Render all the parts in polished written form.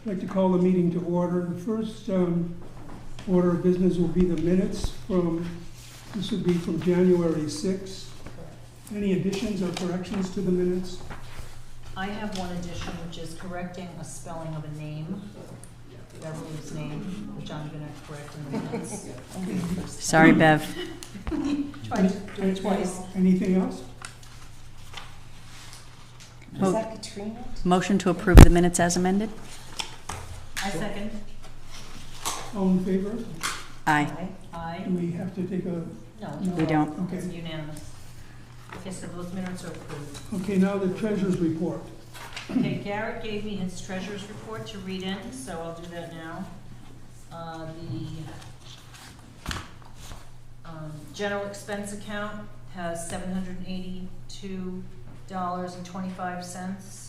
I'd like to call the meeting to order. The first order of business will be the minutes this would be from January 6th. Any additions or corrections to the minutes? I have one addition, which is correcting a spelling of a name, Beverly's name, which I'm going to correct in the minutes. Sorry, Bev. Try to do it twice. Anything else? Is that Katrina? Motion to approve the minutes as amended? I second. All in favor? Aye. Aye. Do we have to take a... No, We don't. Okay. it's unanimous. Okay, so those minutes are approved. Okay, now the treasurer's report. Okay, Garrett gave me his treasurer's report to read in, so I'll do that now. The general expense account has $782.25,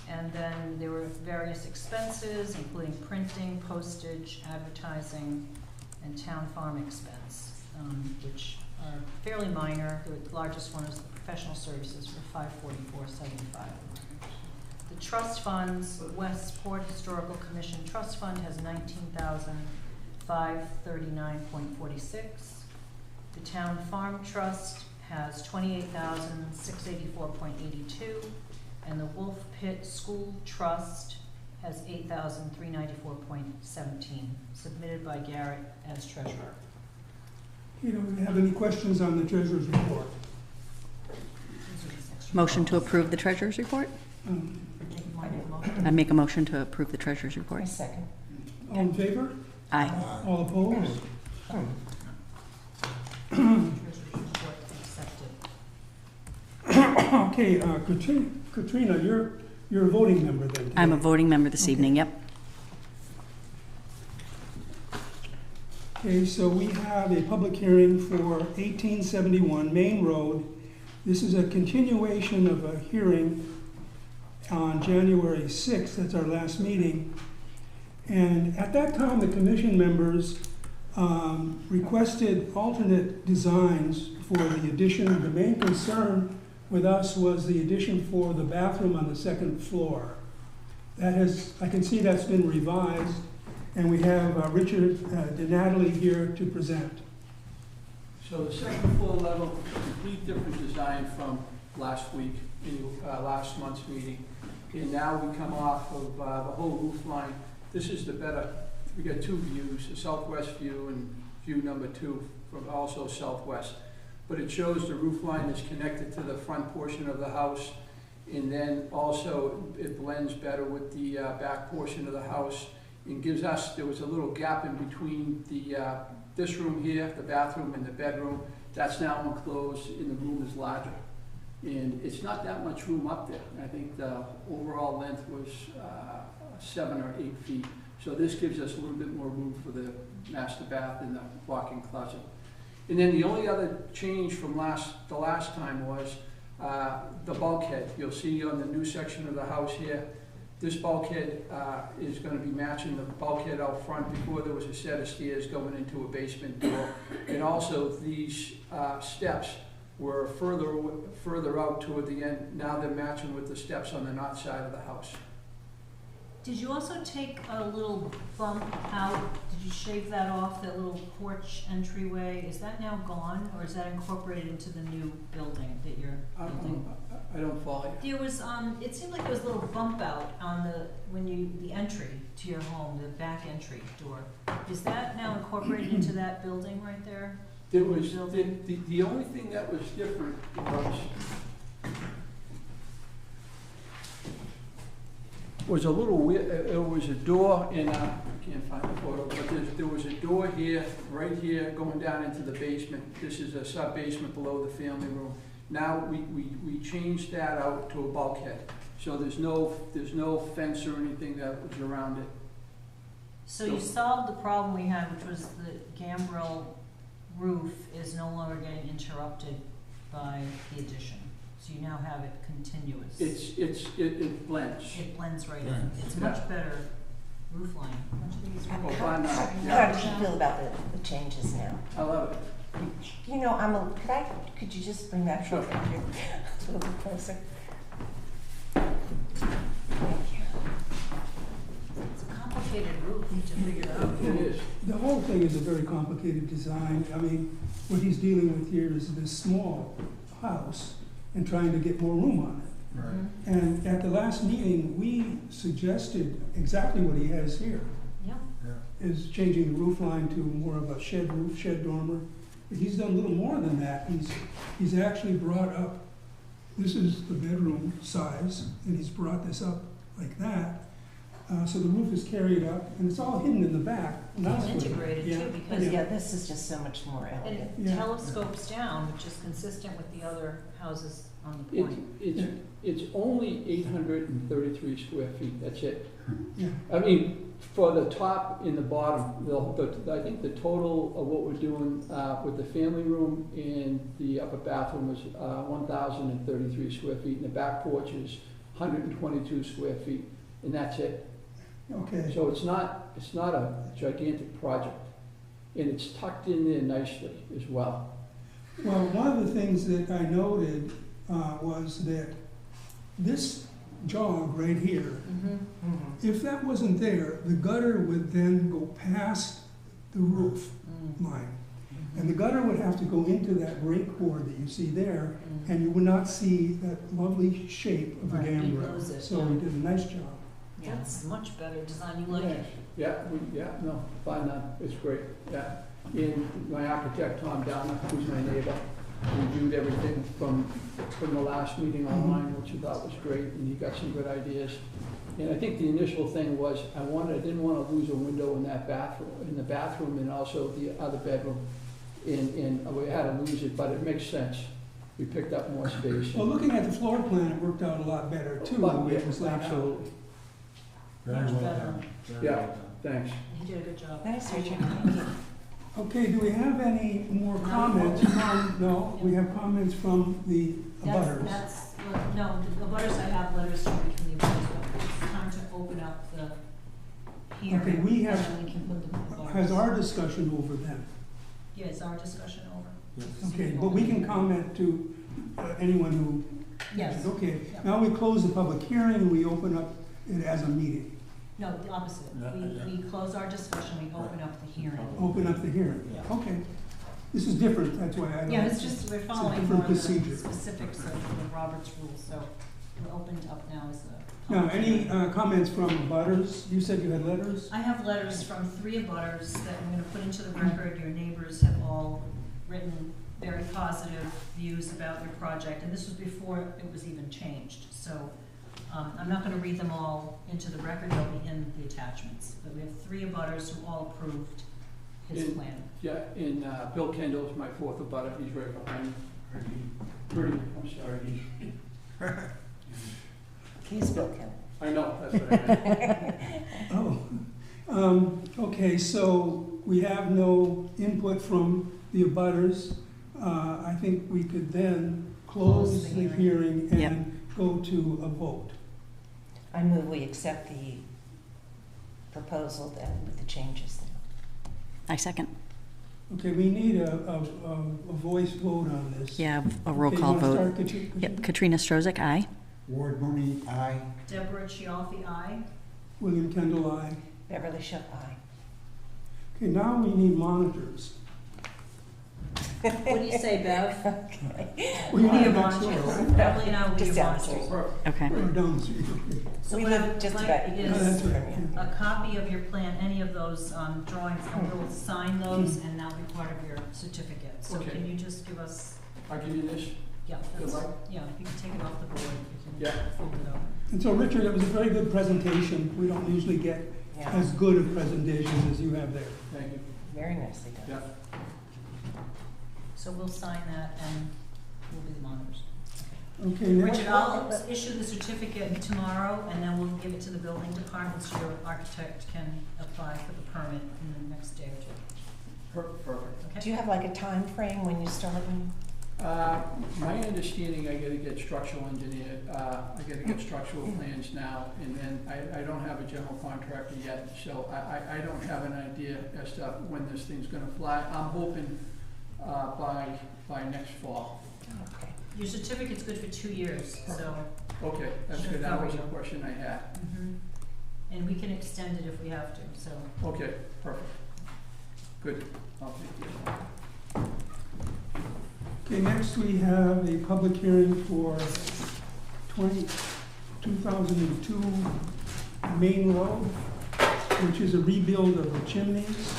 and then there were various expenses, including printing, postage, advertising, and town farm expense, which are fairly minor. The largest one is the professional services for $544.75. The trust funds, Westport Historical Commission Trust Fund has $19,539.46. The Town Farm Trust has $28,684.82, and the Wolf Pit School Trust has $8,394.17, submitted by Garrett as treasurer. You don't have any questions on the treasurer's report? Motion to approve the treasurer's report? I make a motion to approve the treasurer's I report. second. All in favor? Aye. All opposed? Treasurer's report accepted. Okay, Katrina, you're a voting member then today. I'm a voting member this evening, yep. Okay, so we have a public hearing for 1871 Main Road. This is a continuation of a hearing on January 6th, that's our last meeting. And at that time, the commission members requested alternate designs for the addition. The main concern with us was the addition for the bathroom on the second floor. I can see that's been revised, and we have Richard DiNatale here to present. So the second floor level, complete different design from last week, last month's meeting. And now we come off of the whole roof line. This is the better, we got two views, the southwest view and view number 2 from also southwest. But it shows the roof line is connected to the front portion of the house. And then also it blends better with the back portion of the house and gives us, there was a little gap in between this room here, the bathroom and the bedroom. That's now enclosed and the room is larger. And it's not that much room up there. I think the overall length was 7 or 8 feet. So this gives us a little bit more room for the master bath and the walk-in closet. And then the only other change from the last time was the bulkhead. You'll see on the new section of the house here, this bulkhead is going to be matching the bulkhead out front. Before there was a set of stairs going into a basement door. And also these steps were further out toward the end. Now they're matching with the steps on the north side of the house. Did you also take a little bump out? Did you shave that off, that little porch entryway? Is that now gone, or is that incorporated into the new building that you're building? I don't follow you. There was, it seemed like there was a little bump out on the entry to your home, the back entry door. Is that now incorporated into that building right there? There was, the only thing that was different was a little weird. It was a door in I can't find the photo, but there was a door here, right here, going down into the basement. This is a sub-basement below the family room. Now we changed that out to a bulkhead. So there's no fence or anything that was around it. So you solved the problem we had, which was the gambrel roof is no longer getting interrupted by the addition. So you now have it continuous. It blends. It blends right in. It's a much better roof line. Don't you think it's really Fine now. How Yeah. do you feel about the changes now? I love it. You know, could you just bring that Sure. picture a little bit closer? Thank you. to figure out. It is. The whole thing is a very complicated design. I mean, what he's dealing with here is this small house and trying to get more room on it. Mhm. And at the last meeting, we suggested exactly what he has here, Yeah, is changing the roof line to more of a shed roof, shed dormer. But he's done a little more than that. He's actually brought up, this is the bedroom size, and he's brought this up like that. So the roof is carried up, and it's all hidden in the back. And that's what- integrated yeah, too, because yeah. Yeah, this is just so much more and elegant. it Yeah. telescopes down, which is consistent with the other houses on the It's, point. it's only 833 square feet, that's it. Yeah. I mean, for the top and the bottom, I think the total of what we're doing with the family room and the upper bathroom is 1,033 square feet, and the back porch is 122 square feet, and that's it. Okay. So it's not a gigantic project, and it's tucked in there nicely as well. Well, one of the things that I noted was that this jog right here, Mhm. Mhm. if that wasn't there, the gutter would then go past the roof Mm. line. And the gutter would have to go into that break board that you see there, Mm. and you would not see that lovely shape of the Right, you gambrel. lose it, So yeah. he did a nice job. Yeah. That's much better design, you like it? Yeah, no, fine, it's great, yeah. And my architect, Tom Downer, who's my neighbor, reviewed everything from the last meeting online, which he thought was great, and he got some good ideas. And I think the initial thing was, I didn't wanna lose a window in that bathroom, and also the other bedroom. And we had to lose it, but it makes sense. We picked up more space. Well, looking at the floor plan, it worked out a lot better too, the way it was laid out. Absolutely, Very Much well better. done. Very Yeah. well done. thanks. You did a good job. Nice, Richard, thank you. Okay, do we have any more comments from, no, we have comments from the abutters. That's, no, the butters I have letters from the butters, but it's time to open up the hearing. Okay, we have- And then we can put the butters. Has our discussion over them? Yeah, is our discussion over? Yes. Okay, but we can comment to anyone who. Yes. Okay, Yeah. now we close the public hearing and we open up it as a meeting. No, the opposite. Yeah, yeah. We close our discussion, we open up the hearing. Open up the hearing. Yeah. Okay. This is different, that's why I don't. Yeah, it's just, we're following different more of the procedure. specifics of the Roberts rules, so we're opened up now as a. Now, public any hearing. comments from abutters? You said you had letters? I have letters from 3 abutters that I'm gonna put into the record. Your neighbors have all written very positive views about your project, and this was before it was even changed. So, I'm not gonna read them all into the record, they'll be in the attachments. But we have 3 abutters who all approved his And- plan. Yeah, and Bill Kendall is my fourth abutter, he's right behind me. Pretty, I'm sorry. He's Bill Kim. I know, that's what I meant. Oh. Okay, so we have no input from the abutters. I think we could then close Close the the hearing Yep. and go to a vote. I move we accept the proposal then with the changes then. I second. Okay, we need a voice vote on this. Yeah, a roll Okay, call you wanna vote. start, Katrina? Yep, Katrina Strozak, aye. Ward Mooney, aye. Deborah Chialfi, aye. William Kendall, aye. Beverly Shep, aye. Okay, now we need monitors. What do you say, Bev? Okay. Well, you We'll be need your a next door, monitors. right? Beverly and I will be Just your downstairs. monitors. Perfect. Okay. Or down the street, okay. So We what I live would just like about- Oh, is that's right. a copy of your plan, any of those drawings, and we'll sign those, and that'll be part of your certificate. So Okay. can you just give us, I'll give you this. yeah, Good that's, luck. yeah, you can take it off the board, you Yeah. can fold it up. And so, Richard, it was a very good presentation. We don't usually get Yeah, as good of presentations as you have there. Thank you. very nicely done. Yeah. So we'll sign that, and we'll be the monitors. Okay, next. Richard, I'll issue the certificate tomorrow, and then we'll give it to the building department, so your architect can apply for the permit in the next day or two. Perfect. Okay? Do you have like a time frame when you start? My understanding, I gotta get structural engineer, I gotta get structural plans now, and then I don't have a general contractor yet, so I don't have an idea as to when this thing's gonna fly. I'm hoping, by next fall. Okay. Your certificate's good for 2 years, so. Okay, that's Sure, good, that was a cover you. question I had. And we can extend it if we have to, so. Okay, perfect. Good. I'll take this. Okay, next we have a public hearing for 2002 Main Road, which is a rebuild of the chimneys.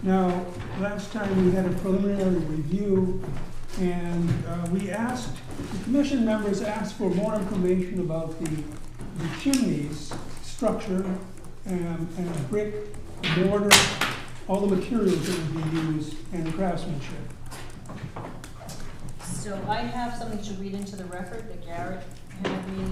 Now, last time we had a preliminary review, and the commission members asked for more information about the chimneys structure and brick, mortar, all the materials that would be used, and craftsmanship. So I have something to read into the record that Garrett had me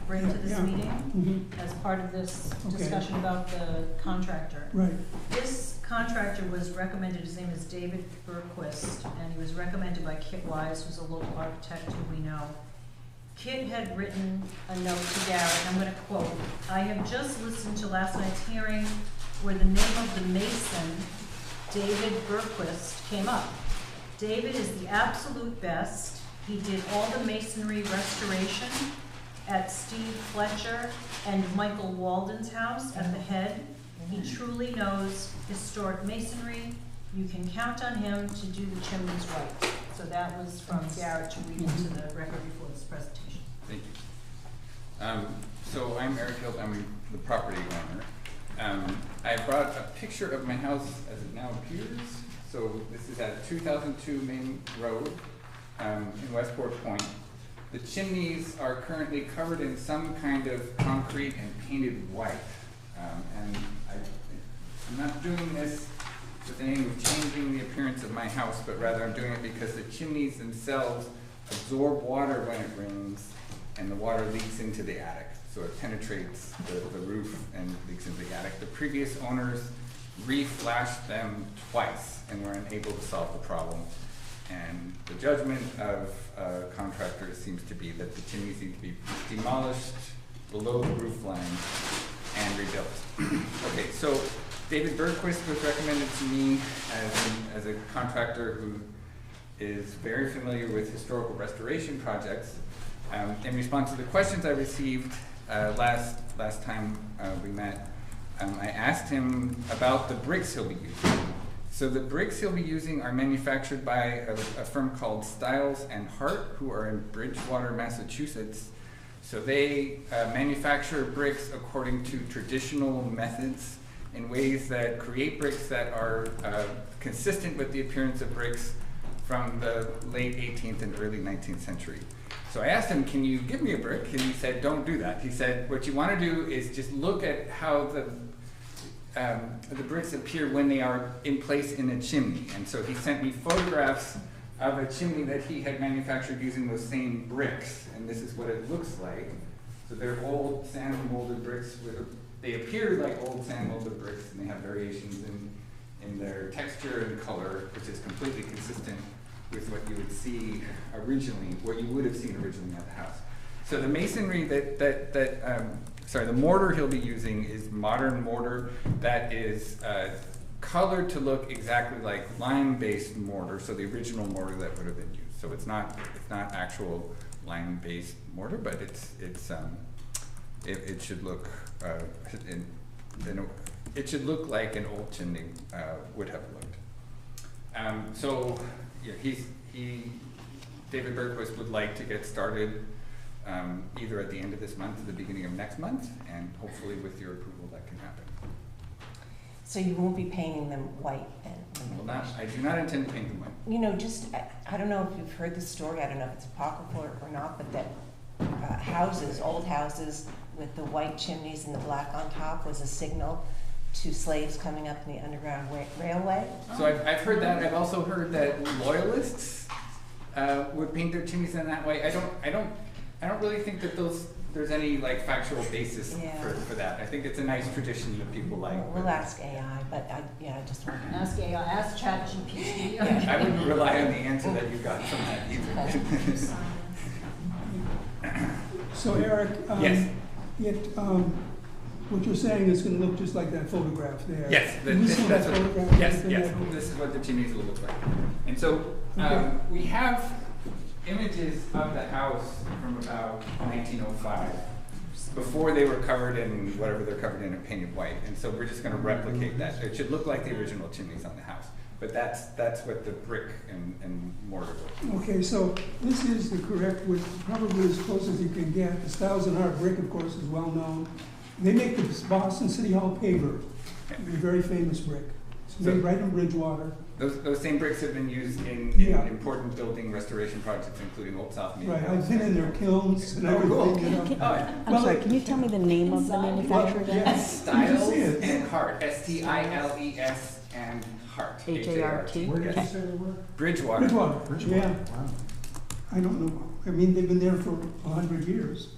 bring to this Yeah. meeting as part of this Okay. discussion about the contractor. Right. This contractor was recommended, his name is David Berquist, and he was recommended by Kit Wise, who's a local architect who we know. Kit had written a note to Garrett, and I'm gonna quote, "I have just listened to last night's hearing where the name of the mason, David Berquist, came up. David is the absolute best. He did all the masonry restoration at Steve Fletcher and Michael Walden's house at the Head. He truly knows historic masonry. You can count on him to do the chimneys right." So that was from Garrett to read into the record before this presentation. Thank you. So I'm Eric Hilt, I'm the property owner. I brought a picture of my house as it now appears. So this is at 2002 Main Road in Westport Point. The chimneys are currently covered in some kind of concrete and painted white. And I'm not doing this with the aim of changing the appearance of my house, but rather I'm doing it because the chimneys themselves absorb water when it rains, and the water leaks into the attic. So it penetrates the roof and leaks into the attic. The previous owners re-flashed them twice and were unable to solve the problem. And the judgment of contractors seems to be that the chimneys need to be demolished below the roof line and rebuilt. Okay, so David Berquist was recommended to me as a contractor who is very familiar with historical restoration projects. In response to the questions I received last time we met, I asked him about the bricks he'll be using. So the bricks he'll be using are manufactured by a firm called Stiles and Hart, who are in Bridgewater, Massachusetts. So they manufacture bricks according to traditional methods in ways that create bricks that are consistent with the appearance of bricks from the late 18th and early 19th century. So I asked him, can you give me a brick? And he said, don't do that. He said, what you want to do is just look at how the bricks appear when they are in place in a chimney. And so he sent me photographs of a chimney that he had manufactured using those same bricks. And this is what it looks like. So they're old sand molded bricks. They appear like old sand molded bricks, and they have variations in their texture and color, which is completely consistent with what you would see originally, what you would have seen originally at the house. So the masonry the mortar he'll be using is modern mortar that is colored to look exactly like lime-based mortar, so the original mortar that would have been used. So it's not actual lime-based mortar, but it should look it should look like an old chimney would have looked. So yeah, David Berquist would like to get started either at the end of this month or the beginning of next month, and hopefully with your approval that can happen. So you won't be painting them white then? I do not intend to paint them white. You know, I don't know if you've heard the story, I don't know if it's apocryphal or not, but that old houses with the white chimneys and the black on top was a signal to slaves coming up in the Underground Railway. So I've heard that. I've also heard that loyalists would paint their chimneys in that way. I don't really think that there's any like factual basis for that. I think it's a nice tradition that people like. We'll ask AI, but I just want to Ask AI, ask ChatGPT. I wouldn't rely on the answer that you got from that either. So Eric, Yes. What you're saying is going to look just like that photograph there. Yes, Can we see that photograph? yes. This is what the chimneys will look like. And so we have images of the house from about 1905. before they were covered in whatever they're covered in and painted white. And so we're just gonna replicate that. It should look like the original chimneys on the house. But that's what the brick and mortar will. Okay, so this is the correct, width, probably as close as you can get. The Styles and Hart brick, of course, is well known. They make the Boston City Hall paver, a very famous brick. It's made right in Bridgewater. Those same bricks have been used in Yeah. important building restoration projects, including Old South Meeting Right, House. I've been in their kilns and Oh, cool. everything, you know. Oh, yeah. I'm sorry, can you tell me the name of the manufacturer again? Yes. Styles You can see it. and Hart, Stiles and Hart. H-A-R-T? Where did Okay. you say they were? Bridgewater. Bridgewater, Bridgewater. yeah. Wow. I don't know, I mean, they've been there for 100 years.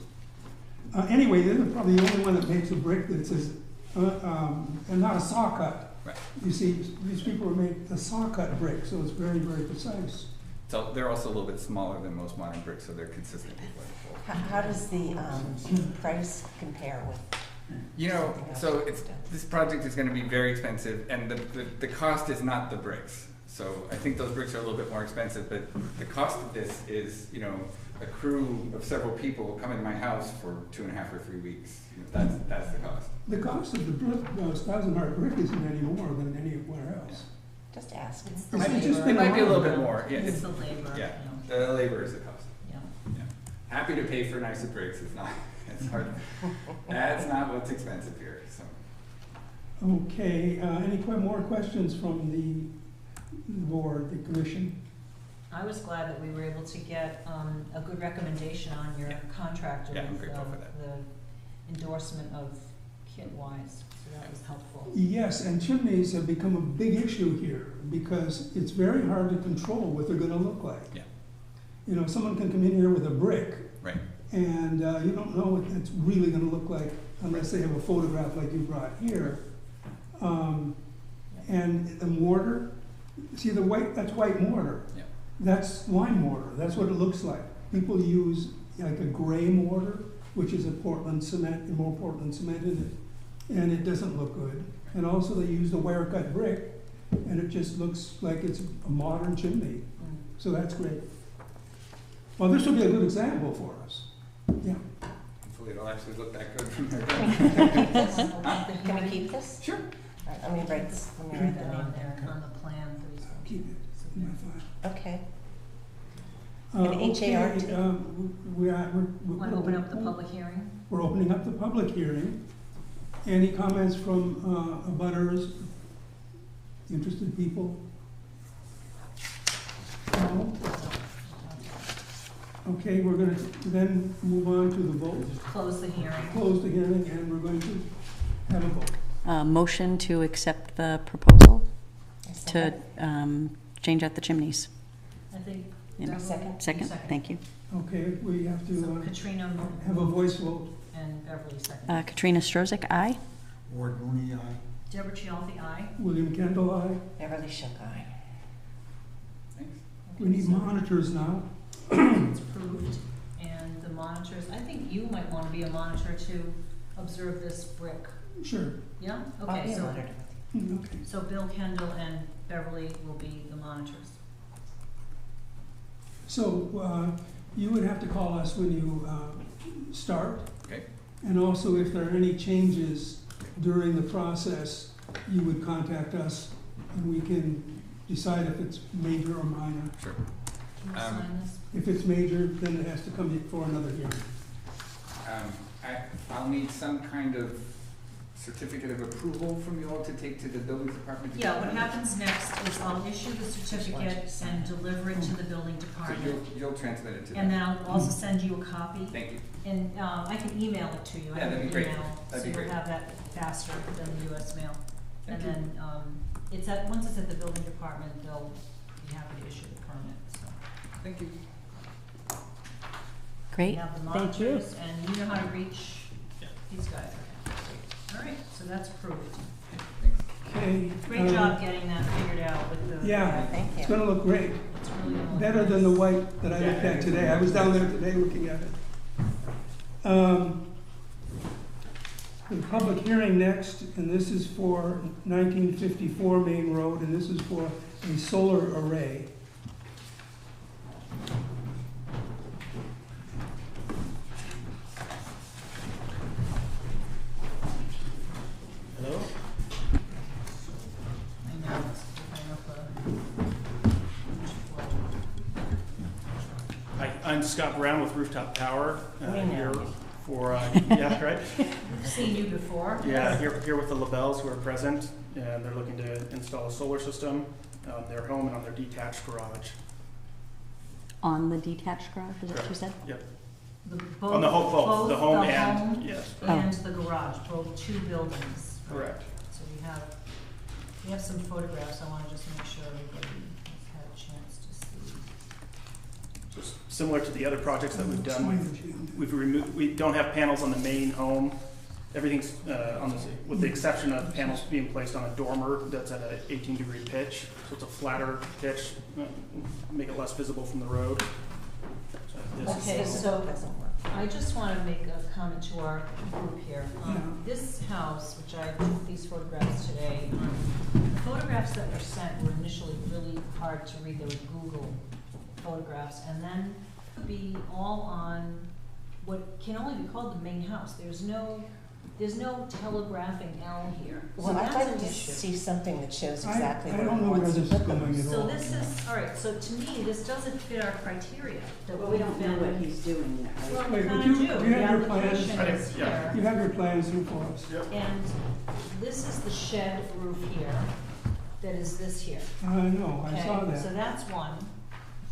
Anyway, they're probably the only one that makes a brick that says, and not a saw cut. Right. You see, these people make a saw cut brick, so it's very, very precise. So they're also a little bit smaller than most modern bricks, so they're consistent with what. How does the price compare with? You know, so this project is gonna be very expensive, and the cost is not the bricks. So I think those bricks are a little bit more expensive, but the cost of this is, you know, a crew of several people will come into my house for 2.5 or 3 weeks. You know, that's the cost. The cost of the brick, Styles and Hart brick isn't any more than anywhere else. Just ask. It's It's the just labor. been It might be a little bit around. more, yeah. It's the labor, Yeah, you know, the labor is the cost. yeah. Yeah. Happy to pay for nicer bricks, it's not, it's hard. That's not what's expensive here, so. Okay, any more questions from the board, the commission? I was glad that we were able to get a good recommendation on your Yeah. contractor Yeah, I'm with grateful for that. the endorsement of Kitwise, so that was helpful. Yes, and chimneys have become a big issue here because it's very hard to control what they're gonna look like. Yeah. You know, someone can come in here with a brick Right. and you don't know what it's really gonna look like unless they have a photograph like you brought here. And the mortar, see the white, that's white mortar. Yeah. That's lime mortar, that's what it looks like. People use like a gray mortar, which is a Portland cement, more Portland cement in it, and it doesn't look good. And also they use the wire cut brick, and it just looks like it's a modern chimney, so that's great. Well, this will be a good example for us, yeah. Hopefully it'll actually look that good from there. Can we keep this? Sure. Right, let me write this, let me Write write that the on name. there, on the plan for these. Keep it in my file. Okay. Okay, HART. Want to open up the public hearing? We're opening up the public hearing. Any comments from abutters, interested people? No? Okay, we're gonna then move on to the vote. Close the hearing. Close the hearing, and we're going to have a vote. Motion to accept the proposal A to second. change out the chimneys. I think. Yeah. Beverly- Second. Second, thank you. Okay, we have So to Katrina have a voice vote. and Beverly second. Katrina Strozik, aye. Ward Mooney, aye. Deborah Chialfi, aye. William Kendall, aye. Beverly Shook, aye. Thanks. We need monitors now. It's approved, and the monitors, I think you might want to be a monitor to observe this brick. Sure. Yeah? I'll Okay, be a so, monitor. Okay. so Bill Kendall and Beverly will be the monitors. So you would have to call us when you start. Okay. And also, if there are any changes during the process, you would contact us, and we can decide if it's major or minor. Sure. Can you Um, sign this? If it's major, then it has to come before another hearing. I'll need some kind of certificate of approval from you all to take to the building department. to Yeah, get what done? happens next is I'll issue the certificate and deliver it to the building So department. you'll transmit it to them? And then I'll also send you a copy, Thank you. and I can email it to you. I Yeah, have that'd an be great. email, That'd be So great. you'll have that faster than the US mail. Thank And then, it's once it's at the building department, they'll be happy to issue the permit, so. Thank you. We Great, have the thank you. monitors, and you know how to reach these guys. All right, so that's approved. Thanks. Okay. Great job getting that figured out with the. Yeah, Thank it's you. gonna look great. It's really gonna look Better than the nice. white that I looked at today. I was down there today looking at it. The public hearing next, and this is for 1954 Main Road, and this is for a solar array. Scott Brown with Rooftop Power. We know Here you. for, yeah, right? We've seen you before. Yeah, here with the LaBelles who are present, and they're looking to install a solar system on their home and on their detached garage. On the detached garage, is that what you said? Yep. Both, On the home, both, the home the and, home yes, and the garage, both two buildings. correct. So we have some photographs. I wanna just make sure everybody has had a chance to see. Just similar to the other projects that we've done, Signage. we've removed, we don't have panels on the main home. Everything's on the, with the exception of panels being placed on a dormer that's at an 18-degree pitch, so it's a flatter pitch, make it less visible from the road. So this is- Okay, so Doesn't work. I just want to make a comment to our group here. Yeah. This house, which I took these photographs today, the photographs that were sent were initially really hard to read. They were Google photographs, and then be all on what can only be called the main house. There's no telegraphing L here. So Well, I'd that's like an to issue. see something that shows I exactly where don't he know where wants to this is put them. going at So all. this is, all right, so to me, this doesn't fit our criteria. that Well, we don't know what found. he's doing yet, right? Well, Wait, we but kind of you- do. you have The your plans? application I didn't- is yeah. here. You have your plans here for us. Yep. And this is the shed roof here, that is this here. I know, I saw Okay, so that. that's one,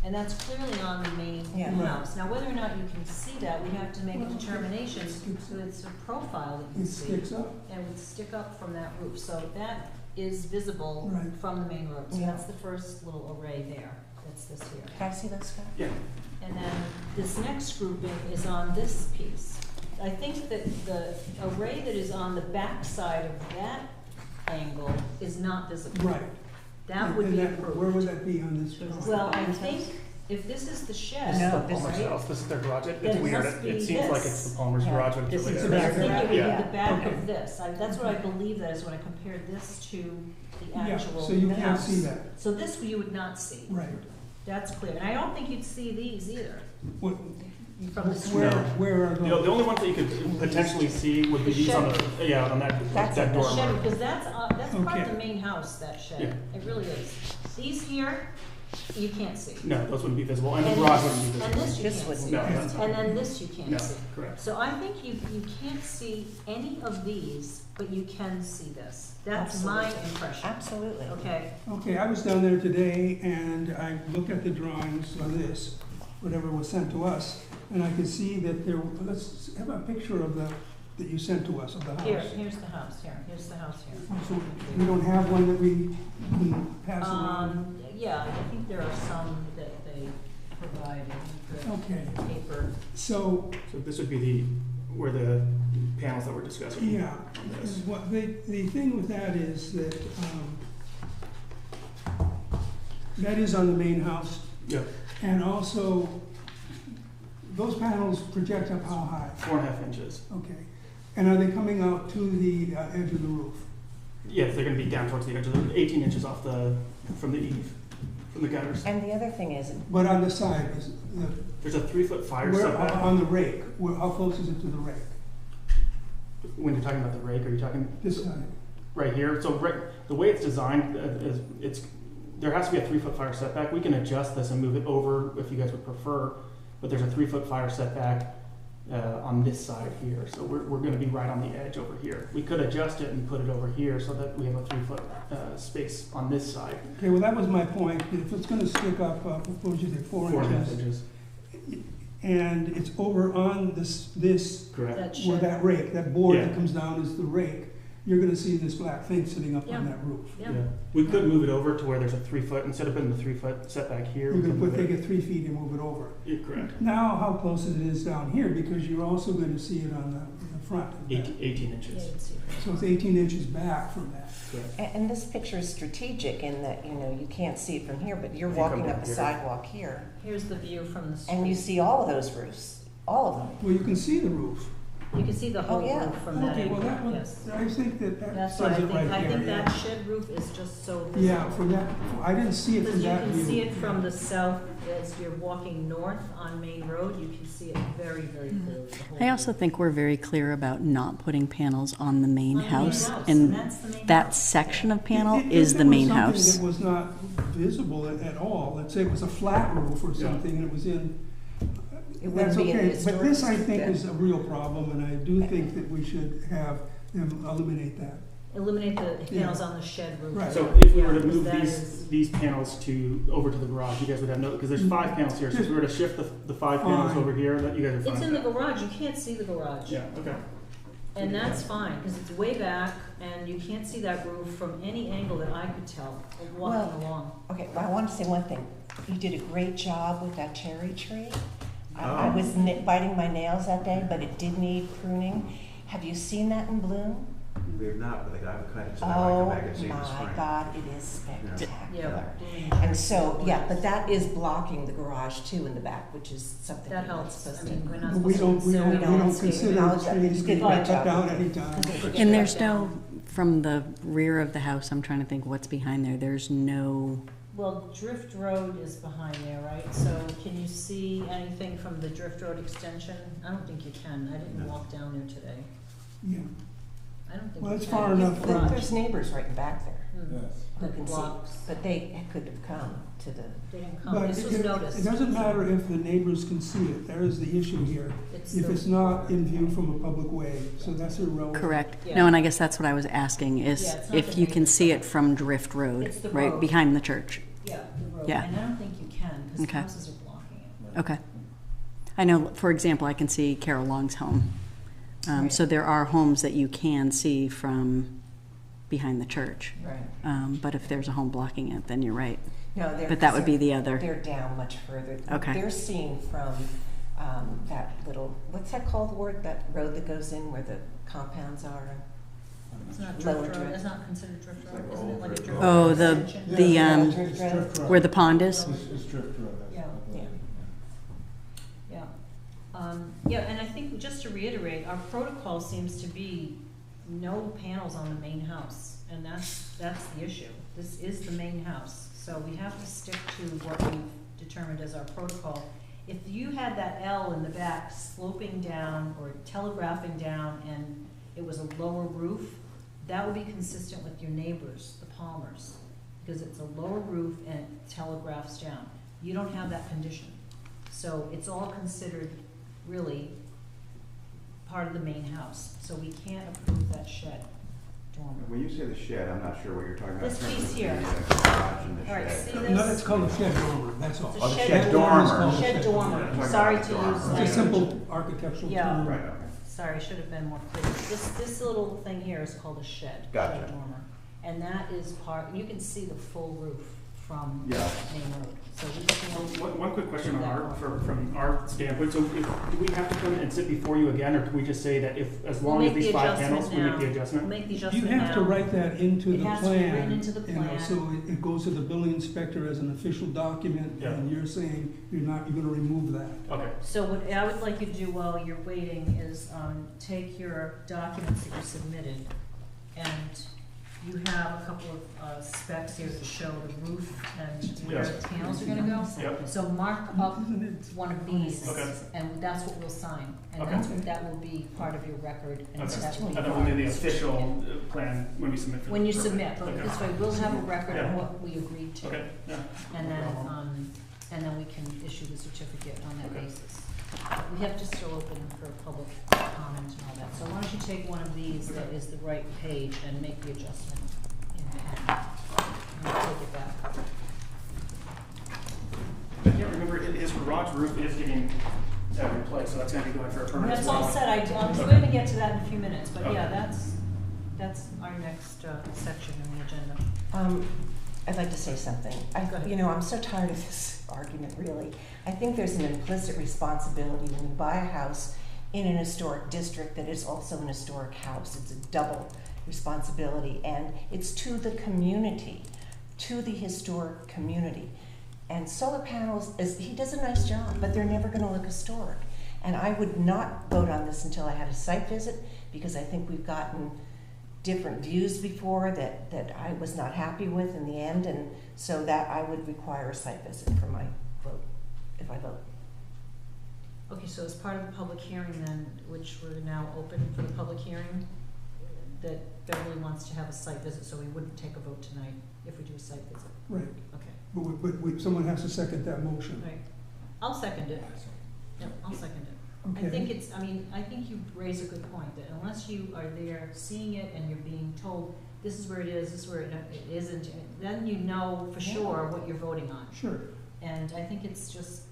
and that's clearly on the main Yeah. Right. house. Now, whether or not you can see that, we have to make a determination, so it's a profile that you It can see. sticks up. And would stick up from that roof, so that is visible Right. from the main road. So Yeah. that's the first little array there, that's this here. Can I see those, Scott? Yeah, And then this next grouping is on this piece. I think that the array that is on the back side of that angle is not visible. Right. That would And be that- Where would approved. that be on this drawing? Well, I think if this is the shed, this is the No, this Palmer's right? house, this is their garage. Then It's it weird, must be it seems like this. it's the Palmer's Yeah. garage, but it's This really is there. the I back think it would be Yeah. the back Okay. of this. That's what I believe that is when I compared this to the Yeah, actual house. so you can't see that. So this you would not see. Right. That's clear. And I don't think you'd see these either What, from the street. where, No. where are The those? only ones that you could potentially see would be The these on shed. the, yeah, on that, That's that it, The dormer. shed, because that's part of Okay. the main house, that shed. It really is. These here, you can't see. No, those wouldn't be visible, and the And garage this- wouldn't be And visible. this you This can't wouldn't see. No, that's And not. then this you can't No, see. correct. So I think you can't see any of these, but you can see this. That's my Absolutely. impression. Absolutely. Okay, Okay, I was down there today and I looked at the drawings on this, whatever was sent to us, and I could see that there, let's have a picture of that you sent to us of the house. here's the house, here's the house here. So we don't have one that we can pass around? Yeah, I think there are some that they provide in Okay, the paper. so, So this would be where the panels that we're discussing. yeah, on this. what, the thing with that is that, that is on the main house, Yep, and also, those panels project up how high? 4.5 inches. Okay, and are they coming out to the edge of the roof? Yes, they're gonna be down towards the edge of the, 18 inches off from the eave, from the gutters. And the other thing is, But on the side, is There's a 3-foot fire where, setback. on the rake, how close is it to the rake? When you're talking about the rake, are you talking This side? right here? So the way it's designed is there has to be a 3-foot fire setback. We can adjust this and move it over if you guys would prefer, but there's a 3-foot fire setback on this side here. So we're going to be right on the edge over here. We could adjust it and put it over here so that we have a 3-foot space on this side. Okay, well, that was my point. If it's gonna stick up, what would you say, 4 4.5 inches? inches. And it's over on this, Correct. That where shed. that rake, that board Yeah. that comes down is the rake, you're gonna see this black thing sitting up on Yeah. that roof. Yeah. We could move it over to where there's a 3-foot, instead of putting the 3-foot setback here. You're we gonna can put, move take it. it 3 feet and move it over. Yeah, correct. Now, how close it is down here, because you're also gonna see it on the front. of that. 18 Yeah, inches. you can see it. So it's 18 inches back from that. Correct. and this picture is strategic in that, you can't see it from here, but you're If you come walking down up a here. sidewalk here, Here's the view from the street. and you see all of those roofs, all of them. Well, you can see the roof. You can see the whole yeah. roof from that Okay, well, angle, that one, yes. I think that That's why says it right I here, think that yeah. shed roof is just so visible. Yeah, from that, I didn't see it Because from you that can view. see it from the south, as you're walking north on Main Road, you can see it very, very clearly. the whole I also roof. think we're very clear about not putting panels on the main On the house, and and that's the main that house. section of If panel it is the was main something house. that was not visible at all, let's say it was a flat roof or Yeah. something, and it was in, It That's wouldn't be in the okay, but this I historic think district. is a real problem, and I do think that we should have them eliminate that. Eliminate the panels on the shed roof. Right. So if we were to Yeah, move that these, is- these panels over to the garage, you guys would have no, because there's 5 panels here, so if we were to shift the 5 panels Fine. over here, that you guys are fine It's in with the that. garage, you can't see the garage. Yeah, okay. And that's fine, because it's way back, and you can't see that roof from any angle that I could tell, of walking along. Okay, well, I want to say one thing. You did a great job with that cherry tree. I was biting my nails that day, but it did need pruning. Have you seen that in bloom? We have not, but I would kind of, so I might Oh come back and see in the spring. my God, it is spectacular. Yeah. And so, yeah, but that is blocking the garage too in the back, which is something That we're not helps, I supposed to. mean, we're not But we supposed to don't, we don't, consider. we don't landscape, consider acknowledge that. trees You did being a great cut job. down anytime. And there's no, from the rear of the house, I'm trying to think what's behind there, there's no, Well, Drift Road is behind there, right? So can you see anything from the Drift Road extension? I don't think you can. I didn't walk down there today. Yeah, I don't think Well, you it's can. far enough Garage. But there's neighbors right in back there Hmm. who can see, Blocks. but they could have come to the, They didn't come. but This was noticed. it doesn't matter if the neighbors can see it, there is the issue here. If the- it's not in view from a public way, so that's irrelevant. correct? Yeah. No, and I guess that's what I was asking, is Yeah, it's not if the you can neighbor's see side. it from Drift Road, It's the right road. behind the church. Yeah, the road. Yeah. And I don't think you can, because Okay. houses are blocking it. Okay. I know, for example, I can see Carol Long's home. Right. So there are homes that you can see from behind the church. right. But if there's a home blocking it, then you're right. No, they're. But that would be the other. They're down much further. Okay. They're seen from, that little, what's that called, Ward? That road that goes in where the compounds are? It's not Lower Drift Road. Drift. It's not considered Drift It's Road, like isn't it? Like a Old Drift Drift Oh, Road the, extension? the, Drift Road? where the pond is? It's Drift Road. Yeah. Yeah. Yeah. Yeah, and I think, just to reiterate, our protocol seems to be no panels on the main house, and that's the issue. This is the main house, so we have to stick to what we've determined as our protocol. If you had that L in the back sloping down or telegraphing down and it was a lower roof, that would be consistent with your neighbors, the Palmers, because it's a lower roof and it telegraphs down. You don't have that condition. So it's all considered really part of the main house, so we can't approve that shed dormer. When you say the shed, I'm not sure what you're talking about. This in terms piece of here. the garage and the All right, shed. see No, this? it's called a shed dormer, that's all. It's Oh, a the shed shed dormer. dormer. Shed Yeah, dormer, talking sorry about to the dormer. use It's a language. simple architectural Yeah. term. Right, okay. Sorry, I should have been more clear. This little thing here is called a shed. Gotcha. Shed dormer. And that is part, you can see the full roof from Yeah. Main Road. So we can't. One quick question on from our standpoint, so do we have to come and sit before you again, or can we just say that if, as We'll long as make the these 5 adjustment panels, we make the now. We'll adjustment? make the You adjustment now. have to write that into It the has to be plan. written into the you know, plan. So it goes to the building inspector as an official document, Yeah. and you're saying you're gonna remove that. Okay, So what I would like you to do while you're waiting is, take your documents that you submitted, and you have a couple of, specs here that show the roof and where Yeah. the panels are gonna go. yep, So mark up one of these, Okay. and that's what we'll sign, and Okay. that will be part of your record, and Okay. that will be. and then we'll do the official plan when we submit for the When you permit. submit, but Okay. this way, we'll have a record of Yeah. what we agreed to. Okay, yeah, And then we can issue the certificate on that Okay. basis. We have to still open for public comment and all that, so why don't you take one of these that is the right page and make the adjustment in pen. And we'll take it back. yeah, remember, his garage roof is getting replaced, so that's gonna be going for a permit. That's as all well. set, we're gonna get to that in a few minutes, but yeah, Okay. that's our next, section in the agenda. I'd like to say something. Go ahead. You know, I'm so tired of this argument, really. I think there's an implicit responsibility when you buy a house in an historic district that is also an historic house. It's a double responsibility, and it's to the community, to the historic community. And solar panels, he does a nice job, but they're never gonna look historic. And I would not vote on this until I had a site visit, because I think we've gotten different views before that I was not happy with in the end, and so that I would require a site visit for my vote, if I vote. Okay, so as part of the public hearing then, which we're now open for the public hearing, that Beverly wants to have a site visit, so we wouldn't take a vote tonight if we do a site visit. Right, Okay, but someone has to second that motion. right. I'll second it. Yep, I'll second it. I Okay. think it's, I mean, I think you raise a good point, that unless you are there seeing it and you're being told, this is where it is, this is where it isn't, then you know for sure what you're voting on. Sure, And I think it's just,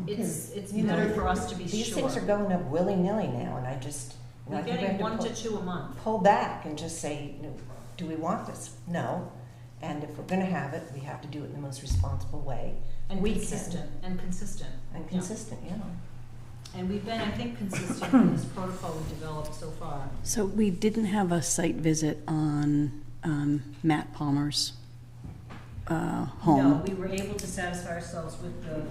okay. it's You know, better for us to be sure. These things are going up willy-nilly now, and I just, you know, We're I think we getting have 1 to to 2 a month. pull back and just say, you know, do we want this? No. And if we're gonna have it, we have to do it in the most responsible way. And We consistent, and consistent. And Yeah. consistent, yeah. And we've been, I think, consistent in this protocol we've developed so far. So we didn't have a site visit on Matt Palmer's No, home we were able to satisfy ourselves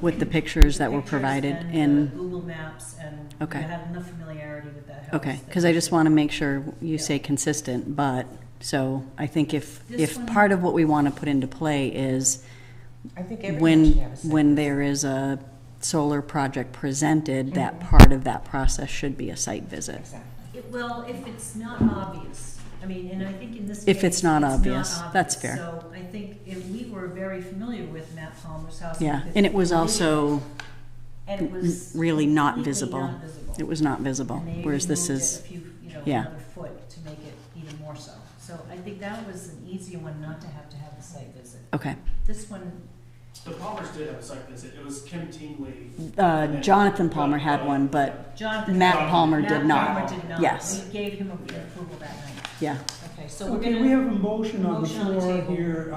with the pictures that were pictures provided and and, Google Maps, and we Okay. had enough familiarity with that house. okay, that because I just want to make sure you Yeah. say consistent, but, so I think if This one- part of what we want to put into play is I think everyone should have a say. when there is a solar project presented, that Mm-hmm. part of that process should be a site visit. Exactly. Well, if it's not obvious, I mean, and I think in this case. If it's not obvious, that's fair. So I think if we were very familiar with Matt Palmer's house. Yeah, because and it was we- also and it was really not completely visible. not visible. It was not visible, And they whereas this removed is, it a few, yeah. another foot to make it even more so. So I think that was an easier one not to have the site visit. okay. This one, The Palmers did have a site visit. It was Kim Tingley. Jonathan Palmer had one, but Jonathan. Matt Palmer did Matt not. Palmer did not. Yes. We gave him approval that night. Yeah, Okay, so we're Okay, gonna. we have a motion on the Motion on the floor table. here,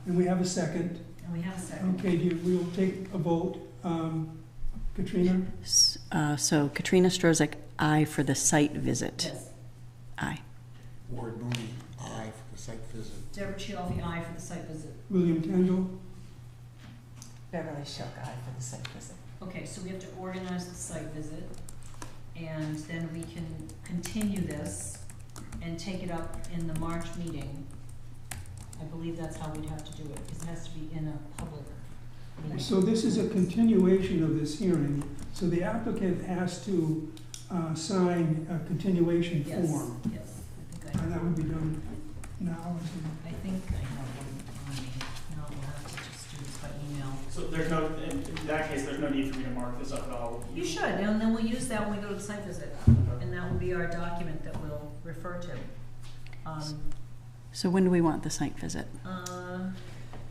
and we have a second. And we have a second. Okay, we'll take a vote. Katrina? So Katrina Strozak, aye for the site visit. Yes. Aye. Ward Mooney, aye for the site visit. Deborah Chiaffi, aye for the site visit. William Kendall? Beverly Shook, aye for the site visit. Okay, so we have to organize the site visit, and then we can continue this and take it up in the March meeting. I believe that's how we'd have to do it, because it has to be in a public meeting. So this is a continuation of this hearing, so the applicant has to sign a continuation Yes, form. yes, I think And that would be done now, I think I have one on me. No, we'll have to just do this by email. So there's no, in that case, there's no need for me to mark this up at all. You should, and then we'll use that when we go to the site visit, and that will be our document that we'll refer to. So when do we want the site visit? Can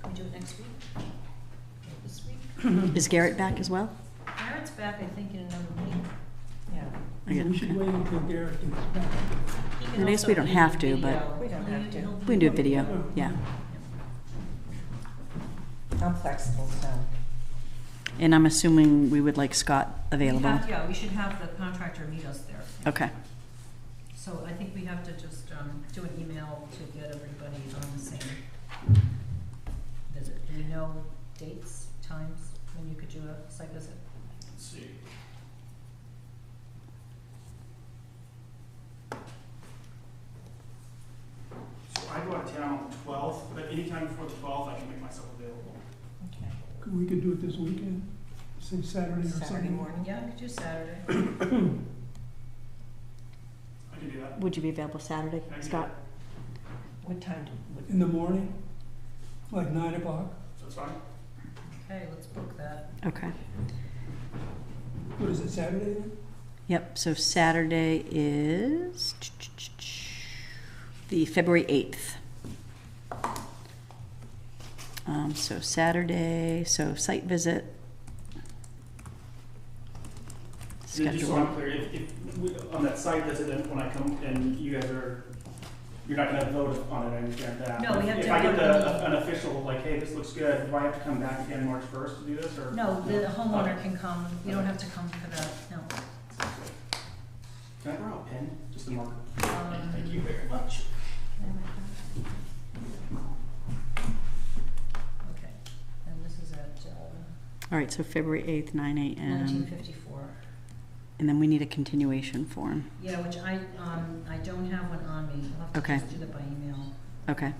we do it next week? Or this week? Is Garrett back as well? Garrett's back, I think, in another week. Yeah. Okay, we should okay. wait until Garrett gets back. He can I guess also we don't do have to, video. but- We don't have to. He'll We can do a video, yeah. I'm flexible, so. And I'm assuming we would like Scott available? Yeah, we should have the contractor meet us there. Okay, So I think we have to just do an email to get everybody on the same visit. Do we know dates, times, when you could do a site visit? Let's see. So I go out of town on the 12th, but anytime before the 12th, I can make myself available. Okay. We could do it this weekend, say Saturday or Sunday. Saturday morning? Yeah, I could do Saturday. I can do that. would you be available Saturday, I can do Scott? that. What time In the morning, like 9 o'clock. So it's fine. Okay, let's book that. Okay. What is it, Saturday then? Yep, so Saturday is the February 8th. So Saturday, so site visit. Just so Schedule. I'm clear, if we, on that site visit, then when I come and you guys are, you're not gonna vote on it, I understand that. No, we have If to I get have an official, like, hey, this looks good, do I have to come back again March 1st to do this, or? No, the homeowner can come, you don't have to come for that, no. Can I borrow a pen, just to mark? Thank you very much. Okay, and this is at All right, so February 8th, 9 a.m. 1954. And then we need a continuation form. Yeah, which I don't have one on me. I'll have to Okay. just do that by email. Okay,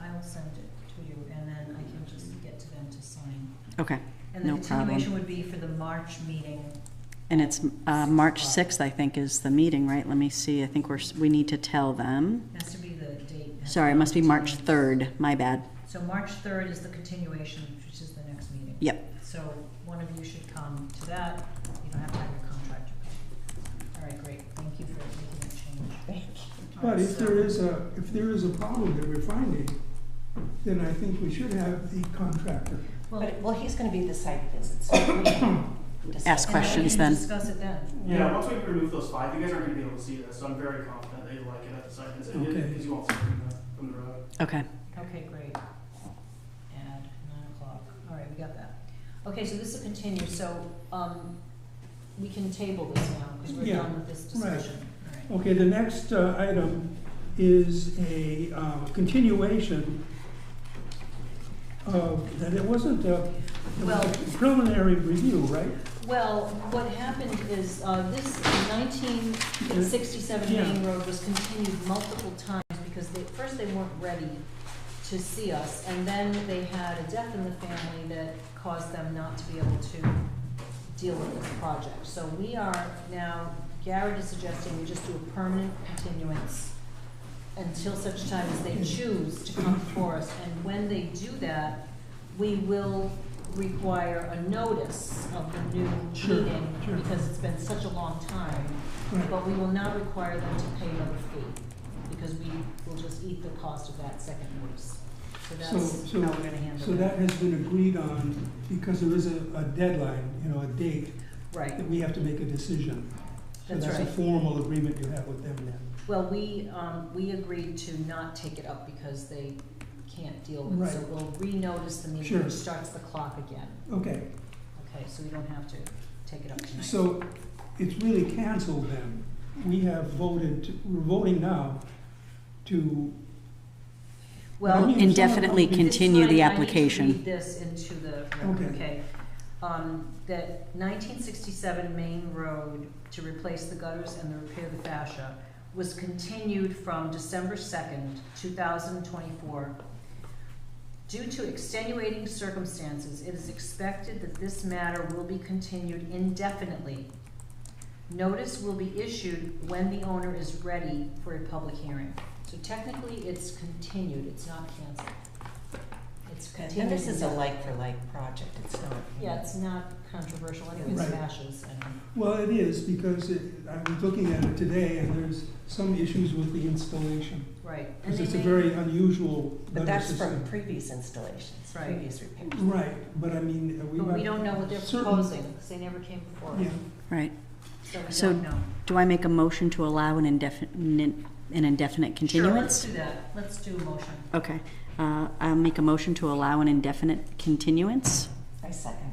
I'll send it to you, and then I can just get to them to sign. okay, And the no continuation problem. would be for the March meeting. And it's March 6th, I think, is the meeting, right? Let me see, I think we need to tell them. Has to be the date. Has Sorry, to it must be March continued. 3rd, my bad. So March 3rd is the continuation, which is the next meeting. Yep, So one of you should come to that. You don't have to have your contractor come. All right, great, thank you for making that change. Thank you. All But right, if there is a problem that we're finding, then I think we should have the contractor. Well, he's gonna be the site visit, so we can discuss. Ask questions then. Discuss it then. Yeah, once we remove those 5, you guys aren't gonna be able to see this, so I'm very confident that you'll like it at the site visit, Okay. because you won't see it from the road. Okay. Okay, great. Add 9 o'clock. All right, we got that. Okay, so this will continue, so, we can table this now, because we're Yeah, done with this discussion. All right. Okay, the next item is a continuation of, that it wasn't a preliminary review, right? Well, what happened is, this 1967 Main Road was continued multiple times because first they weren't ready to see us, and then they had a death in the family that caused them not to be able to deal with this project. So we are now, Garrett is suggesting we just do a permanent continuance until such time as they choose to come before us. And when they do that, we will require a notice of the new meeting, because it's been such a long time. Right. But we will not require them to pay another fee, because we will just eat the cost of that second notice. So that's So- how we're gonna handle So it. that has been agreed on, because there is a deadline, a date, Right. that we have to make a decision. So That's that's a right. formal agreement you have with them then. Well, we agreed to not take it up because they can't deal with it. So Right. we'll renotice the meeting, Sure. which starts the clock again. Okay, Okay, so we don't have to take it up tonight. so it's really canceled then. We have voted, we're voting now to, Well, I mean, Indefinitely This continue the I need to application. read this into the record, Okay. okay? That 1967 Main Road to replace the gutters and the repair the fascia was continued from December 2nd, 2024. Due to extenuating circumstances, it is expected that this matter will be continued indefinitely. Notice will be issued when the owner is ready for a public hearing. So technically, it's continued, it's not canceled. It's continued. And this is a indefinitely. like-for-like project, it's not. Yeah, it's not controversial, anyway, it's Right. fascias and, well, it is, because I was looking at it today, and there's some issues with the installation. right. And Because they it's a may- very unusual But gutter that's system. from previous installations, Right. previous repairs. Right, but I mean, But we don't know what they're certain- proposing, because they never came before us. Yeah, Right. So we So- don't know. Do I make a motion to allow an indefinite Sure, let's continuance? do that. Let's do a motion. Okay. I'll make a motion to allow an indefinite continuance. I second.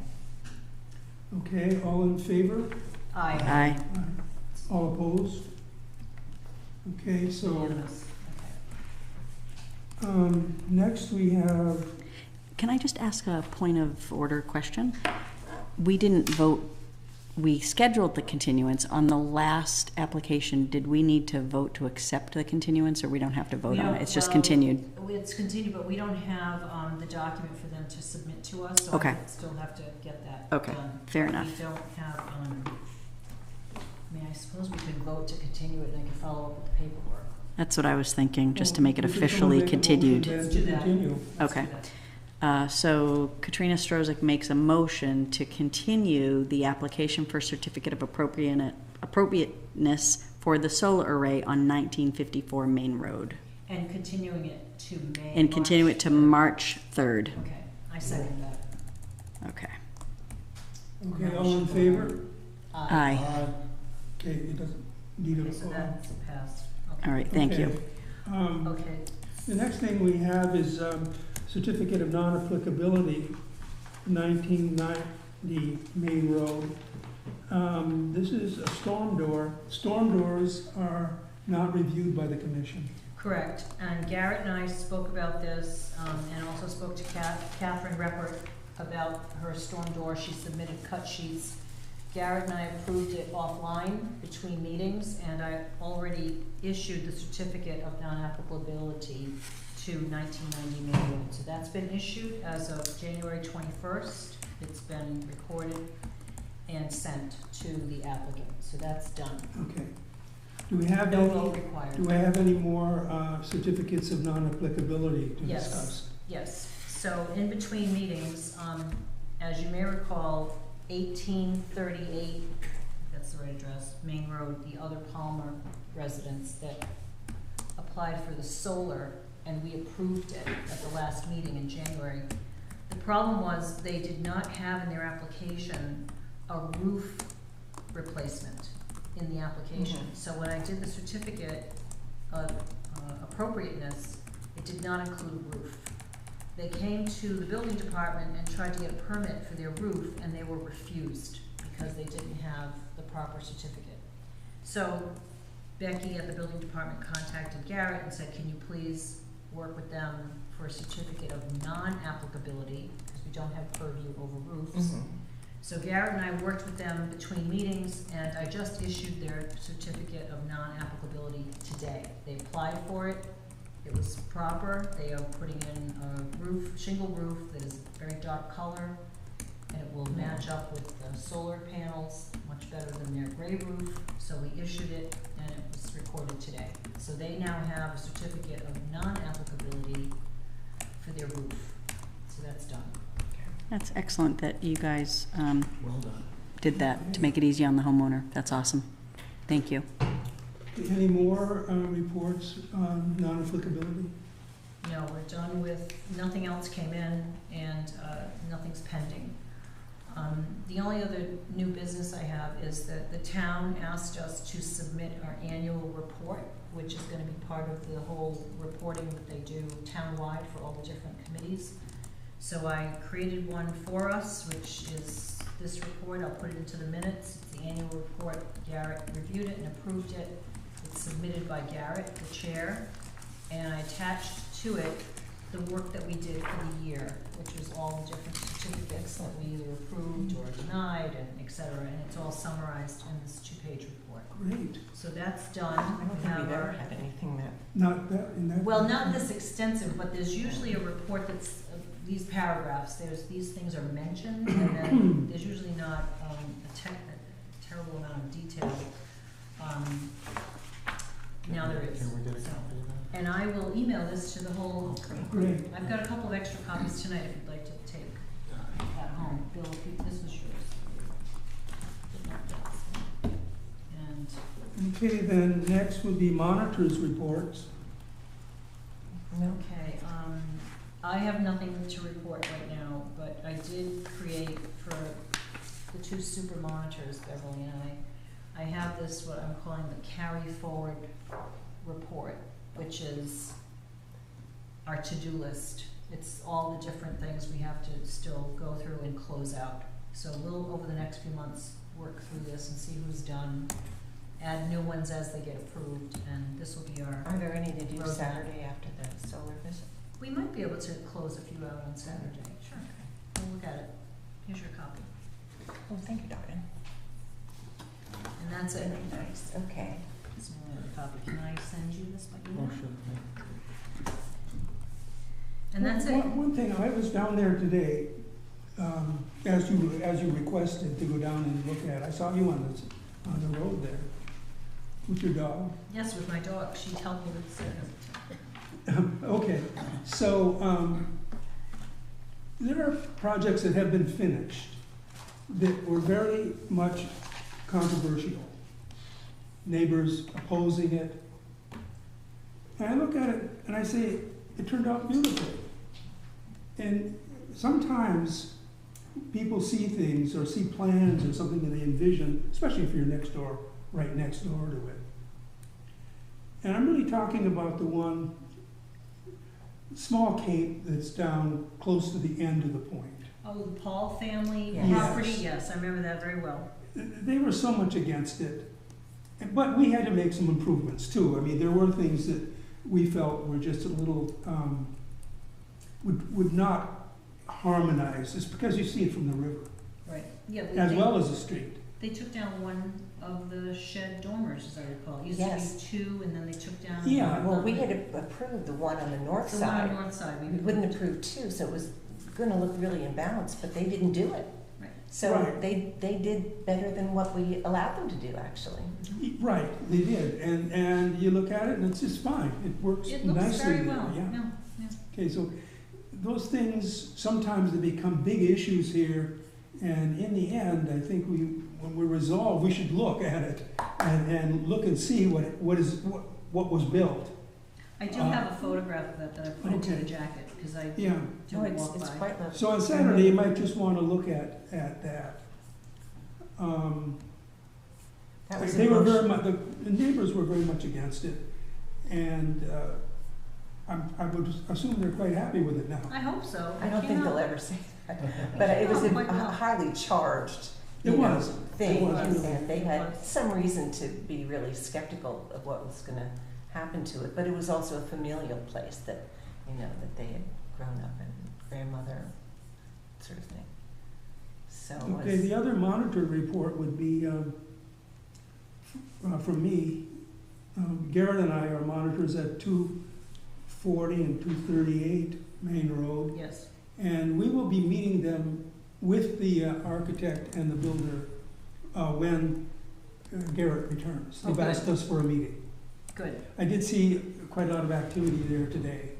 okay, all in favor? Aye. Aye. All opposed? Okay, so, Unanimous. Okay. next we have, Can I just ask a point of order question? We didn't vote, we scheduled the continuance. On the last application, did we need to vote to accept the continuance, or we don't have to vote We on don't- it? It's just well, continued? It's continued, but we don't have the document for them to submit to us, so Okay. I still have to get that Okay, done. fair We enough. don't have, I mean, I suppose we could vote to continue it, and I can follow up with the paperwork. That's what I was thinking, just to make it we could come officially and make a motion continued. then Let's to do that. continue. Let's do Okay. that. So Katrina Strozik makes a motion to continue the application for certificate of appropriateness for the solar array on 1954 Main Road. And continuing it to May. And continue it to March 3rd. Okay, I second that. Okay. Okay, all in favor? Aye. Okay, it doesn't need a. Okay, so that's passed. Okay. All right, thank you. Okay. Okay, The next thing we have is certificate of non-applicability, 1990 Main Road. This is a storm door. Storm doors are not reviewed by the commission. correct. And Garrett and I spoke about this, and also spoke to Catherine Reppert about her storm door. She submitted cut sheets. Garrett and I approved it offline between meetings, and I already issued the certificate of non-applicability to 1990 Main Road. So that's been issued as of January 21st. It's been recorded and sent to the applicant, so that's done. Okay. Do we have No any, vote required. do I have any more certificates of non-applicability to Yes. discuss? Yes, so in between meetings, as you may recall, 1838, that's the right address, Main Road, the other Palmer residents that applied for the solar, and we approved it at the last meeting in January. The problem was they did not have in their application a roof replacement in the application. So when I did the certificate of appropriateness, it did not include roof. They came to the building department and tried to get a permit for their roof, and they were refused because they didn't have the proper certificate. So Becky at the building department contacted Garrett and said, can you please work with them for a certificate of non-applicability, because we don't have purview over roofs. So Garrett and I worked with them between meetings, and I just issued their certificate of non-applicability today. They applied for it. It was proper. They are putting in a roof, shingle roof that is very dark color, and it will match up with the solar panels much better than their gray roof. So we issued it, and it was recorded today. So they now have a certificate of non-applicability for their roof. So that's done. That's excellent that you guys Well done. did that to make it easy on the homeowner. That's awesome. Thank you. Any more reports on non-applicability? No, we're done with, nothing else came in, and nothing's pending. The only other new business I have is that the town asked us to submit our annual report, which is gonna be part of the whole reporting that they do townwide for all the different committees. So I created one for us, which is this report. I'll put it into the minutes. It's the annual report. Garrett reviewed it and approved it. It's submitted by Garrett, the chair, and I attached to it the work that we did for the year, which was all the different certificates that we either approved or denied, and et cetera, and it's all summarized in this 2-page report. Great. So that's done. I don't think have we've ever our- had anything that, Not that, in that. Well, not this extensive, but there's usually a report that's, these paragraphs, these things are mentioned, and then there's usually not a terrible amount of detail. Now there is. Can we get a So- copy of that? And I will email this to the whole Great. group. I've got a couple of extra copies tonight if you'd like to take at home. Bill, if you- this was yours. And, Okay, then next would be monitors' reports. okay, I have nothing to report right now, but I did create for the 2 super monitors, Beverly and I have this, what I'm calling the carry forward report, which is our to-do list. It's all the different things we have to still go through and close out. So we'll, over the next few months, work through this and see who's done, add new ones as they get approved, and this will be our, are there any to do Roadmap. Saturday after the solar visit? we might be able to close a few out on Saturday. Sure. We'll look at it. Here's your copy. Oh, thank you, Donna. And that's it. Very nice, okay. That's my other copy. Can I send you this by email? Oh, sure. And that's it. One thing, I was down there today, as you requested to go down and look at. I saw you on the road there with your dog. Yes, with my dog. She helped me with service. Okay, so there are projects that have been finished that were very much controversial. Neighbors opposing it. And I look at it and I say, it turned out beautifully. And sometimes people see things or see plans or something that they envision, especially if you're next door, right next door to it. And I'm really talking about the one small cape that's down close to the end of the point. Oh, the Paul family Yes. property? Yes, I remember that very well. They were so much against it, but we had to make some improvements too. I mean, there were things that we felt were just a little, would not harmonize, just because you see it from the river, Right. Yeah, as well as the street. they took down one of the shed dormers, as I recall. It used Yes. to be 2, and then they took down. Yeah. one Well, of we the- had approved the one on the north The one on side. the north side. We wouldn't approve 2, so it was gonna look really imbalanced, but they didn't do it. Right. So Right. they did better than what we allowed them to do, actually. Right, they did, and you look at it and it's just fine. It works It nicely looks very there, well. yeah. Yeah. Okay, so those things, sometimes they become big issues here, And in the end, I think when we're resolved, we should look at it and look and see what was built. I do have a photograph of that I put into the Okay. jacket, because I Yeah. No, didn't walk it's by. quite lovely. So on Saturday, you might just want to look at that. That was They were very emotional. much, the neighbors were very much against it, and I would assume they're quite happy with it now. I hope so. I don't You think know, they'll ever say that, but it was a Quite well. highly charged, It you know, was. thing, It was, and really. they had some reason to be really skeptical of what was gonna happen to it, but it was also a familial place that, you know, that they had grown up in, grandmother, sort of thing. So it Okay, the was, other monitor report would be, from me. Garrett and I are monitors at 240 and 238 Main Road. Yes, And we will be meeting them with the architect and the builder when Garrett returns. They've Okay. asked us for a meeting. good. I did see quite a lot of activity there today.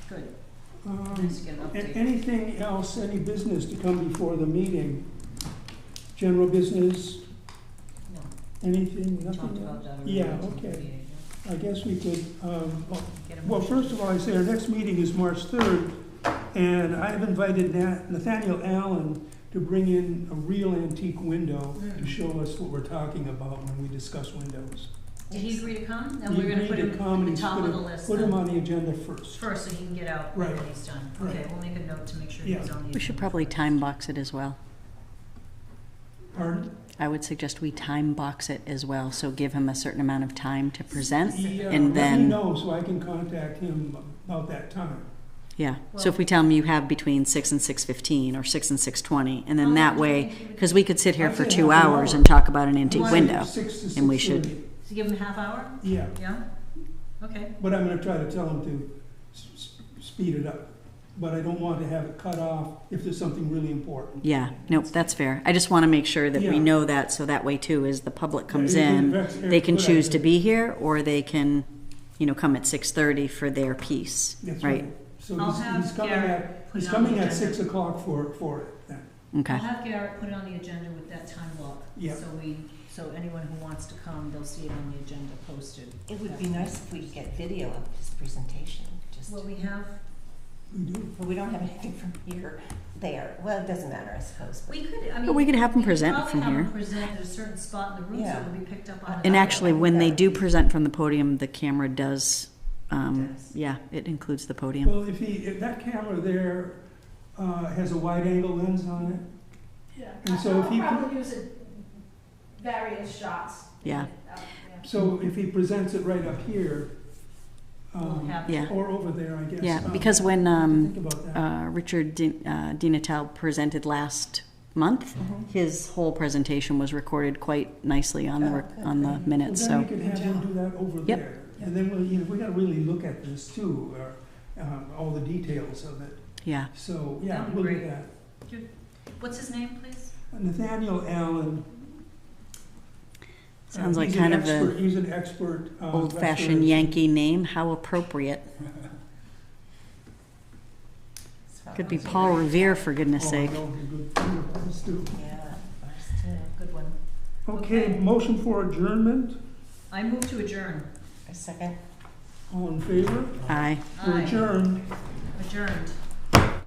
Good. Um, Nice to get an update. Anything else, any business to come before the meeting? General business, No, anything, we nothing talked else? about that already. Yeah, okay. I guess we could, Get a well, motion. first of all, I say our next meeting is March 3rd, and I've invited Nathaniel Allen to bring in a real antique window to show us what we're talking about when we discuss windows. Did he agree to come? And He we're gonna agreed put to him come, and at the he's top of the gonna list put him then. on the agenda first. First, so he can get out Right. when he's done. Right. Okay, we'll make a note to make sure Yeah. he's on the. We should agenda probably first. time box it as well. Pardon? I would suggest we time box it as well, so give him a certain amount of time to present. Yeah, And let me then- know so I can contact him about that time. Yeah, so if we tell him you have between 6 and 6:15 or 6 and 6:20, and then How that long do you way, think he would because we could sit here I'd for say 2 half an hours hour. and talk about an antique Why? window. 6 to 6:30. And we should- So give him a half hour? Yeah, Yeah? Okay. but I'm gonna try to tell him to speed it up. But I don't want to have it cut off if there's something really important. Yeah, nope, that's fair. I just want to make sure that we Yeah. know that, so that way too, as the public comes Yeah, in, that's- they can good choose to idea. be here, or they can, come at 6:30 for their piece, That's right? So I'll he's have coming Garrett at, put he's it on the coming at agenda. 6 o'clock for it then. Okay, I'll have Garrett put it on the agenda with that time block. Yeah. So anyone who wants to come, they'll see it on the agenda posted. it would be nice if we could get video of his presentation, just, Well, we have, We do. but we don't have anything from here, there. Well, it doesn't matter, I suppose, but. we could, I mean. But we could have them present probably from have here. them present at a certain spot in the room, so Yeah. it'll be picked up on. the And video. actually, when they do present from the podium, the camera does, Does. yeah, it includes the podium. Well, if that camera there has a wide angle lens on it, Yeah, And so if he I'll probably use it various shots. Yeah. so if he presents it right up here, We'll have. Yeah. or over there, I guess. Yeah, because when Think about that. Richard DiNatal presented last month, his whole presentation was recorded quite nicely on Oh, on the good. minutes, Well, then we so, could have him do that over Yep. there. And then we gotta really look at this too, all the details of it. yeah. So, yeah, That'd be we'll do great. that. What's his name, please? Nathaniel Allen. Sounds like he's an kind of expert- a He's an expert. old-fashioned restoration. Yankee name, how appropriate. Could be Paul Revere, for goodness Oh, sake. that would be good. Let's do. Yeah, ours too. Good one. Okay, Okay. motion for adjournment, I move to adjourn. A second. all in favor? Aye. We're Aye. adjourned. Adjourned.